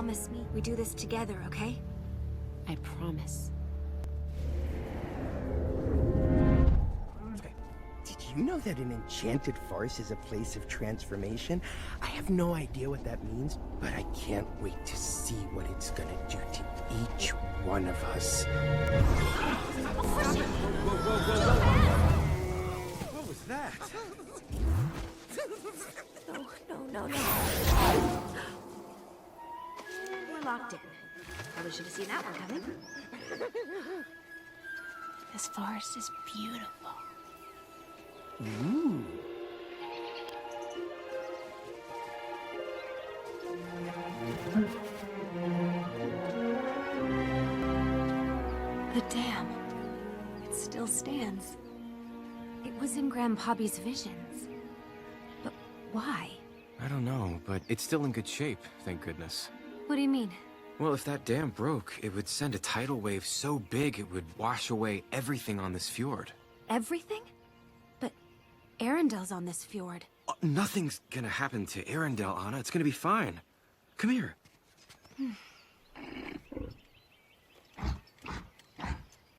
promise me we do this together, okay? I promise. Did you know that an enchanted forest is a place of transformation? I have no idea what that means, but I can't wait to see what it's gonna do to each one of us. What was that? No. We're locked in. Probably should have seen that one coming. This forest is beautiful. Ooh. The dam. It still stands. It was in Grandpappy's visions. But why? I don't know, but it's still in good shape, thank goodness. What do you mean? Well, if that dam broke, it would send a tidal wave so big it would wash away everything on this fjord. Everything? But Arendelle's on this fjord. Nothing's gonna happen to Arendelle, Anna. It's gonna be fine. Come here.